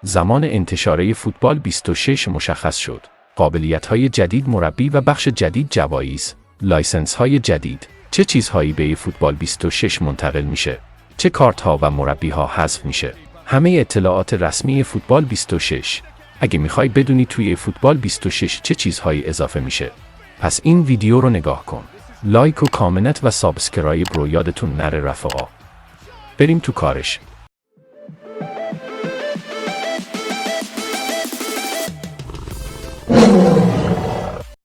زمان انتشار فوتبال 26 مشخص شد. قابلیت‌های جدید مربی و بخش جدید جوایز. لایسنس‌های جدید. چه چیزهایی به فوتبال 26 منتقل میشه؟ چه کارت‌ها و مربی‌ها حذف میشه؟ همه اطلاعات رسمی فوتبال 26. اگه میخوای بدونی توی فوتبال 26 چه چیزهایی اضافه میشه، پس این ویدیو رو نگاه کن. لایک و کامنت و سابسکرایب رو یادتون نره رفقا. بریم تو کارش.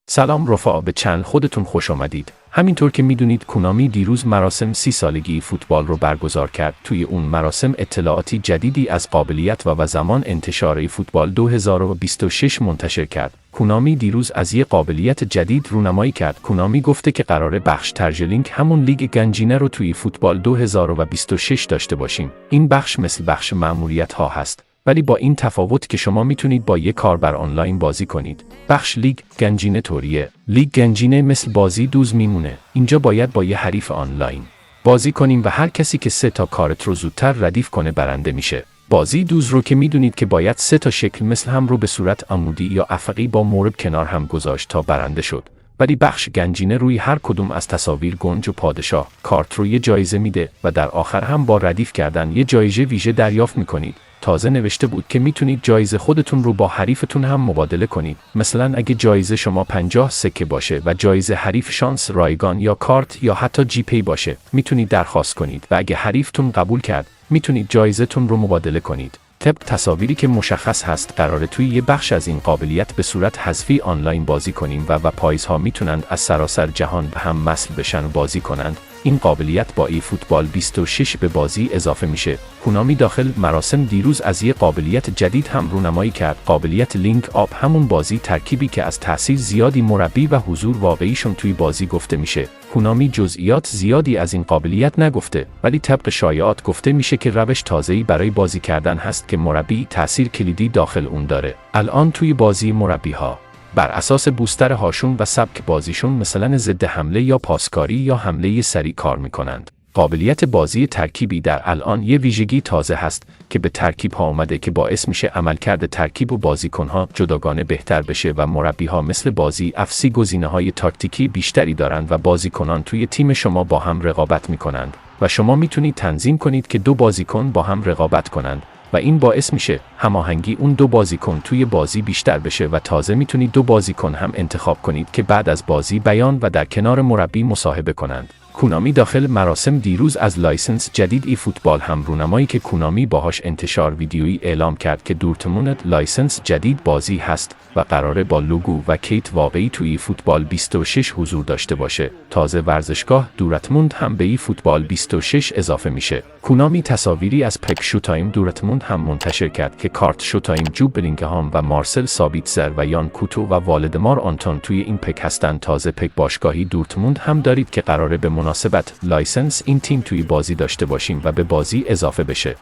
سلام رفقا، به چنل خودتون خوش آمدید. همینطور که میدونید کنامی دیروز مراسم 30 سالگی فوتبال رو برگزار کرد. توی اون مراسم اطلاعاتی جدیدی از قابلیت و زمان انتشار فوتبال 2026 منتشر کرد. کنامی دیروز از یه قابلیت جدید رونمایی کرد. کنامی گفته که قراره بخش ترجلینگ، همون لیگ گنجینه رو توی فوتبال 2026 داشته باشیم. این بخش مثل بخش مأموریت ها هست، ولی با این تفاوت که شما میتونید با یک کاربر آنلاین بازی کنید. بخش لیگ گنجینه طوریه. لیگ گنجینه مثل بازی دوز میمونه. اینجا باید با یه حریف آنلاین بازی کنیم و هر کسی که 3 تا کارت رو زودتر ردیف کنه برنده میشه. بازی دوز رو که میدونید که باید 3 تا شکل مثل هم رو به صورت عمودی یا افقی با مورب کنار هم گذاشت تا برنده شد. ولی بخش گنجینه روی هر کدوم از تصاویر گنج و پادشاه کارت رو یه جایزه میده و در آخر هم با ردیف کردن یه جایزه ویژه دریافت میکنید. تازه نوشته بود که میتونید جایزه خودتون رو با حریفتون هم مبادله کنید. مثلا اگه جایزه شما 50 سکه باشه و جایزه حریف شانس، رایگان یا کارت یا حتی جی پی باشه، میتونید درخواست کنید و اگه حریفتون قبول کرد، میتونید جایزه‌تون رو مبادله کنید. طبق تصاویری که مشخص هست، قراره توی یه بخش از این قابلیت به صورت حذفی آنلاین بازی کنیم و پایزها میتونند از سراسر جهان به هم وصل بشن و بازی کنند. این قابلیت با فوتبال 26 به بازی اضافه میشه. کنامی داخل مراسم دیروز از یه قابلیت جدید هم رونمایی کرد. قابلیت لینک آپ، همون بازی ترکیبی که از تاثیر زیادی مربی و حضور واقعیشون توی بازی گفته میشه. کنامی جزئیات زیادی از این قابلیت نگفته، ولی طبق شایعات گفته میشه که روش تازه‌ای برای بازی کردن هست که مربی تاثیر کلیدی داخل اون داره. الان توی بازی مربی‌ها بر اساس بوستر هاشون و سبک بازیشون، مثلا ضد حمله یا پاسکاری یا حمله سریع کار میکنند. قابلیت بازی ترکیبی در الان یه ویژگی تازه هست که به ترکیب ها اومده که باعث میشه عملکرد ترکیب و بازیکنها جداگانه بهتر بشه و مربی ها مثل بازی افسی گزینه‌های تاکتیکی بیشتری دارند و بازیکنان توی تیم شما با هم رقابت میکنند و شما میتونید تنظیم کنید که 2 بازیکن با هم رقابت کنند و این باعث میشه هماهنگی اون 2 بازیکن توی بازی بیشتر بشه و تازه میتونید 2 بازیکن هم انتخاب کنید که بعد از بازی بیان و در کنار مربی مصاحبه کنند. کنامی داخل مراسم دیروز از لایسنس جدید فوتبال هم رونمایی که کنامی باهاش انتشار ویدیویی اعلام کرد که دورتموند لایسنس جدید بازی هست و قراره با لوگو و کیت واقعی توی فوتبال 26 حضور داشته باشه. تازه ورزشگاه دورتموند هم به فوتبال 26 اضافه میشه. کنامی تصاویری از پک شوتایم دورتموند هم منتشر کرد که کارت شوتایم جوب بلینگهام و مارسل سابیتزر و یان کوتو و والدمار آنتون توی این پک هستن. تازه پک باشگاهی دورتموند هم دارید که قراره به مناسبت لایسنس این تیم توی بازی داشته باشیم و به بازی اضافه بشه.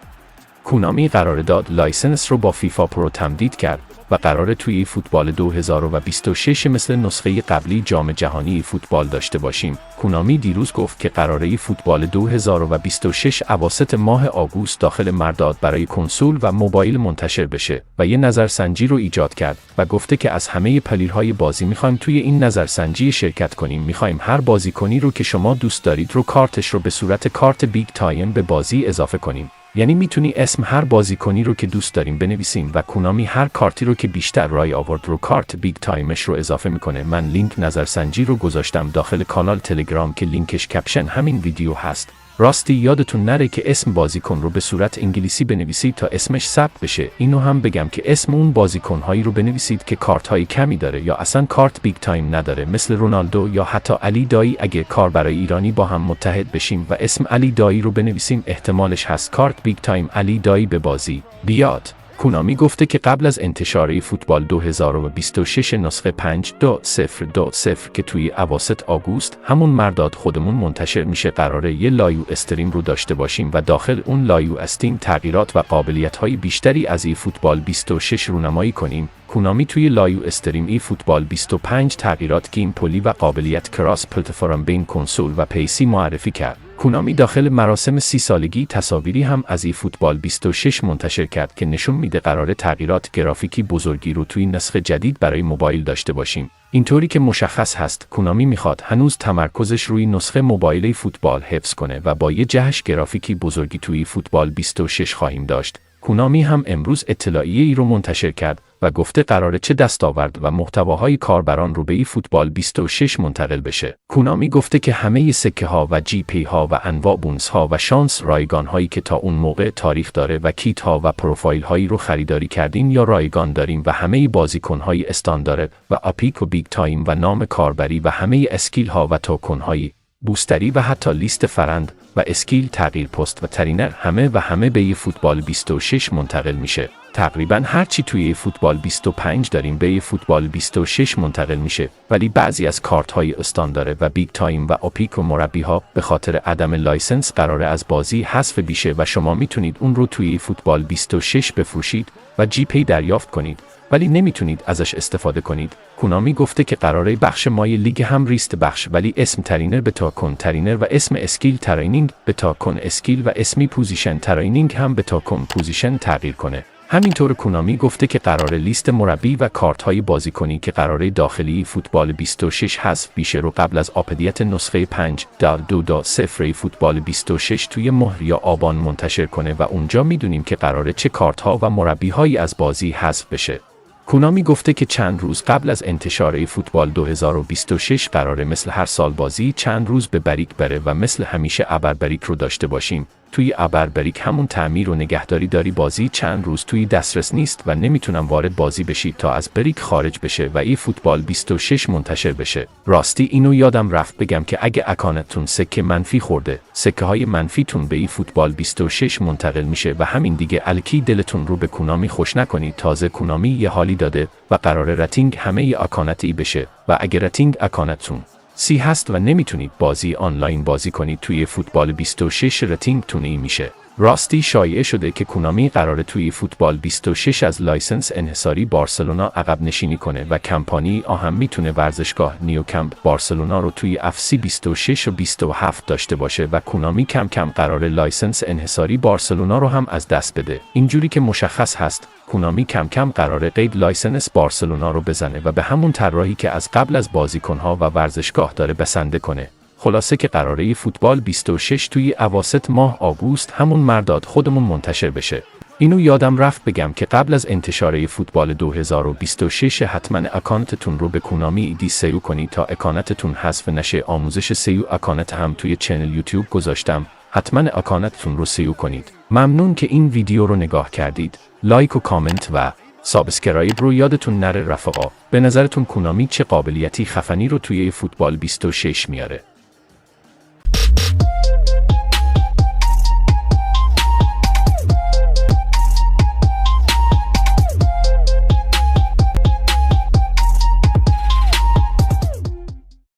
کنامی قرارداد لایسنس رو با فیفا پرو تمدید کرد و قراره توی فوتبال 2026 مثل نسخه قبلی جام جهانی فوتبال داشته باشیم. کنامی دیروز گفت که قراره فوتبال 2026 اواسط ماه آگوست داخل مرداد برای کنسول و موبایل منتشر بشه و یه نظرسنجی رو ایجاد کرد و گفته که از همه پلیرهای بازی میخوایم توی این نظرسنجی شرکت کنیم. میخوایم هر بازیکنی رو که شما دوست دارید رو کارتش رو به صورت کارت بیگ تایم به بازی اضافه کنیم. یعنی میتونی اسم هر بازیکنی رو که دوست داریم بنویسیم و کنامی هر کارتی رو که بیشتر رای آورد رو کارت بیگ تایمش رو اضافه میکنه. من لینک نظرسنجی رو گذاشتم داخل کانال تلگرام که لینکش کپشن همین ویدیو هست. راستی یادتون نره که اسم بازیکن رو به صورت انگلیسی بنویسید تا اسمش ثبت بشه. اینو هم بگم که اسم اون بازیکن‌هایی رو بنویسید که کارت‌های کمی داره یا اصلا کارت بیگ تایم نداره، مثل رونالدو یا حتی علی دایی. اگه کار برای ایرانی با هم متحد بشیم و اسم علی دایی رو بنویسیم، احتمالش هست کارت بیگ تایم علی دایی به بازی بیاد. کنامی گفته که قبل از انتشار فوتبال 2026 نسخه 5.0.0 که توی اواسط آگوست همون مرداد خودمون منتشر میشه، قراره یه لایو استریم رو داشته باشیم و داخل اون لایو استریم تغییرات و قابلیت‌های بیشتری از فوتبال 26 رونمایی کنیم. کنامی توی لایو استریم فوتبال 25 تغییرات گیم پلی و قابلیت کراس پلتفرم بین کنسول و پیسی معرفی کرد. کونامی داخل مراسم 30 سالگی تصاویری هم از ای فوتبال 26 منتشر کرد که نشون میده قراره تغییرات گرافیکی بزرگی رو توی نسخه جدید برای موبایل داشته باشیم. اینطوری که مشخص هست کونامی میخواد هنوز تمرکزش روی نسخه موبایل فوتبال حفظ کنه و با یه جهش گرافیکی بزرگی توی فوتبال 26 خواهیم داشت. کونامی هم امروز اطلاعیه ای رو منتشر کرد و گفته قراره چه دستاورد و محتواهای کاربران رو به ای فوتبال 26 منتقل بشه. کونامی گفته که همه سکه ها و جی پی ها و انواع بونس ها و شانس رایگان هایی که تا اون موقع تاریخ داره و کیت ها و پروفایل هایی رو خریداری کردین یا رایگان داریم و همه بازیکن های استاندارد و اپیک و بیگ تایم و نام کاربری و همه اسکیل ها و توکن های بوستری و حتی لیست فرند و اسکیل تغییر پست و ترینر همه به ای فوتبال 26 منتقل میشه. تقریبا هرچی توی ای فوتبال 25 داریم به ای فوتبال 26 منتقل میشه، ولی بعضی از کارت های استاندارد و بیگ تایم و اپیک و مربی ها به خاطر عدم لایسنس قراره از بازی حذف بشه و شما میتونید اون رو توی ای فوتبال 26 بفروشید و جی پی دریافت کنید، ولی نمیتونید ازش استفاده کنید. کونامی گفته که قراره بخش مای لیگ هم ریست بخش، ولی اسم ترینر به تاکن ترینر و اسم اسکیل ترینینگ به تاکن اسکیل و اسمی پوزیشن ترینینگ هم به تاکن پوزیشن تغییر کنه. همینطور کونامی گفته که قراره لیست مربی و کارت های بازیکنی که قراره داخلی فوتبال 26 حذف بشه رو قبل از آپدیت نسخه 5.2.0 فوتبال 26 توی مهر یا آبان منتشر کنه و اونجا میدونیم که قراره چه کارت ها و مربی هایی از بازی حذف بشه. کونامی گفته که چند روز قبل از انتشار فوتبال 2026 قراره مثل هر سال بازی چند روز به بریک بره و مثل همیشه ابربریک رو داشته باشیم. توی ابربریک همون تعمیر و نگهداری داری بازی چند روز توی دسترس نیست و نمیتونم وارد بازی بشید تا از بریک خارج بشه و ای فوتبال 26 منتشر بشه. راستی اینو یادم رفت بگم که اگه اکانتتون سکه منفی خورده، سکه های منفیتون به ای فوتبال 26 منتقل میشه و همین دیگه الکی دلتون رو به کونامی خوش نکنید. تازه کونامی یه حالی داده و قراره رتینگ همه ی اکانت ای بشه و اگه رتینگ اکانتتون سی هست و نمیتونید بازی آنلاین بازی کنید توی فوتبال 26 رتینگتون ای میشه. راستی شایعه شده که کونامی قراره توی فوتبال 26 از لایسنس انحصاری بارسلونا عقب نشینی کنه و کمپانی هم میتونه ورزشگاه نیوکمپ بارسلونا رو توی FC 26 و 27 داشته باشه و کونامی کم کم قراره لایسنس انحصاری بارسلونا رو هم از دست بده. اینجوری که مشخص هست کونامی کم کم قراره قید لایسنس بارسلونا رو بزنه و به همون طراحی که از قبل از بازیکن‌ها و ورزشگاه داره بسنده کنه. خلاصه که قراره فوتبال 26 توی اواسط ماه آگوست همون مرداد خودمون منتشر بشه. اینو یادم رفت بگم که قبل از انتشار فوتبال 2026 حتما اکانتتون رو به کونامی دی سیو کنید تا اکانتتون حذف نشه. آموزش سیو اکانت هم توی چنل یوتیوب گذاشتم، حتما اکانتتون رو سیو کنید. ممنون که این ویدیو رو نگاه کردید. لایک و کامنت و سابسکرایب رو یادتون نره رفقا. به نظرتون کونامی چه قابلیتی خفنی رو توی فوتبال 26 میاره؟